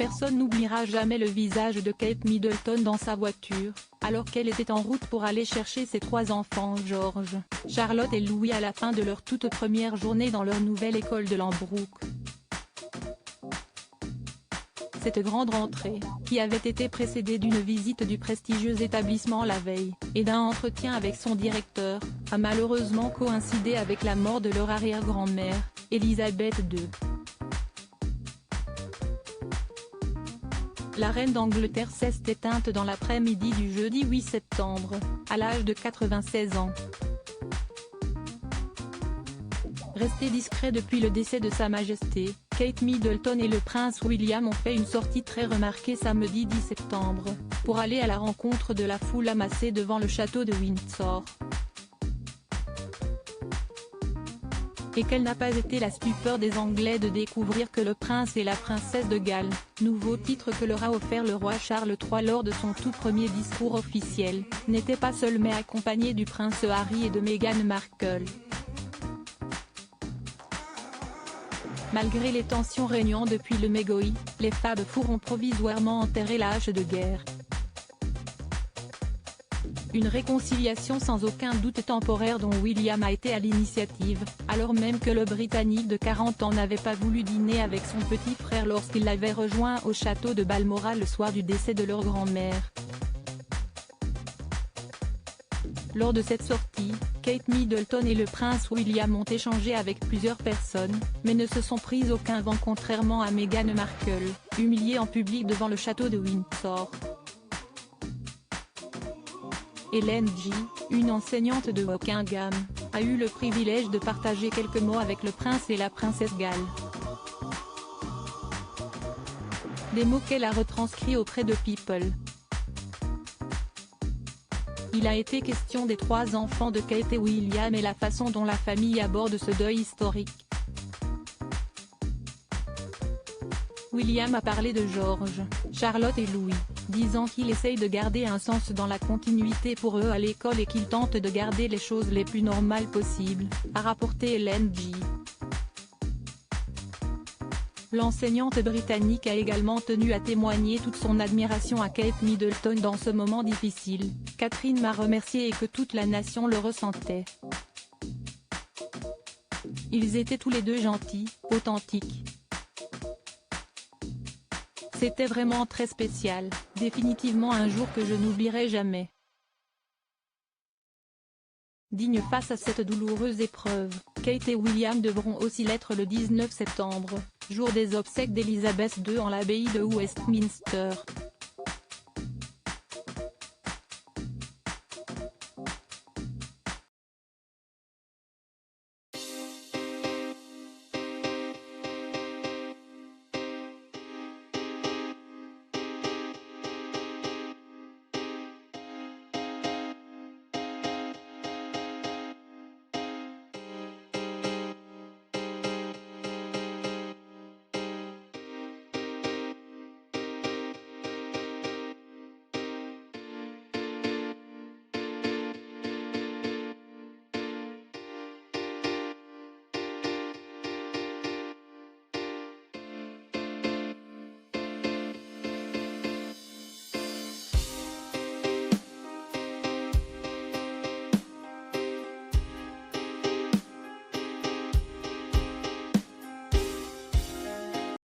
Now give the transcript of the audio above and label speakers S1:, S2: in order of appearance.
S1: Personne n'oubliera jamais le visage de Kate Middleton dans sa voiture, alors qu'elle était en route pour aller chercher ses 3 enfants George, Charlotte et Louis à la fin de leur toute première journée dans leur nouvelle école de Lambrook. Cette grande rentrée, qui avait été précédée d'une visite du prestigieux établissement la veille, et d'un entretien avec son directeur, a malheureusement coïncidé avec la mort de leur arrière-grand-mère, Elisabeth II. La reine d'Angleterre s'est éteinte dans l'après-midi du jeudi 8 septembre, à l'âge de 96 ans. Resté discret depuis le décès de Sa Majesté, Kate Middleton et le prince William ont fait une sortie très remarquée samedi 10 septembre, pour aller à la rencontre de la foule amassée devant le château de Windsor. Et quelle n'a pas été la stupeur des Anglais de découvrir que le prince et la princesse de Galles, nouveau titre que leur a offert le roi Charles III lors de son tout premier discours officiel, n'étaient pas seuls mais accompagnés du prince Harry et de Meghan Markle. Malgré les tensions régnant depuis le Mégoï, les Fab Four ont provisoirement enterré la hache de guerre. Une réconciliation sans aucun doute temporaire dont William a été à l'initiative, alors même que le Britannique de 40 ans n'avait pas voulu dîner avec son petit frère lorsqu'il l'avait rejoint au château de Balmoral le soir du décès de leur grand-mère. Lors de cette sortie, Kate Middleton et le prince William ont échangé avec plusieurs personnes, mais ne se sont pris aucun vent contrairement à Meghan Markle, humiliée en public devant le château de Windsor. Hélène G., une enseignante de Wokingham, a eu le privilège de partager quelques mots avec le prince et la princesse Galles. Des mots qu'elle a retranscrits auprès de People. Il a été question des 3 enfants de Kate et William et la façon dont la famille aborde ce deuil historique. William a parlé de George, Charlotte et Louis, disant qu'il essaye de garder un sens dans la continuité pour eux à l'école et qu'il tente de garder les choses les plus normales possibles, a rapporté Hélène G. L'enseignante britannique a également tenu à témoigner toute son admiration à Kate Middleton dans ce moment difficile. Catherine m'a remercié et que toute la nation le ressentait. Ils étaient tous les deux gentils, authentiques. C'était vraiment très spécial, définitivement un jour que je n'oublierai jamais. Dignes face à cette douloureuse épreuve, Kate et William devront aussi l'être le 19 septembre, jour des obsèques d'Elisabeth II en l'abbaye de Westminster.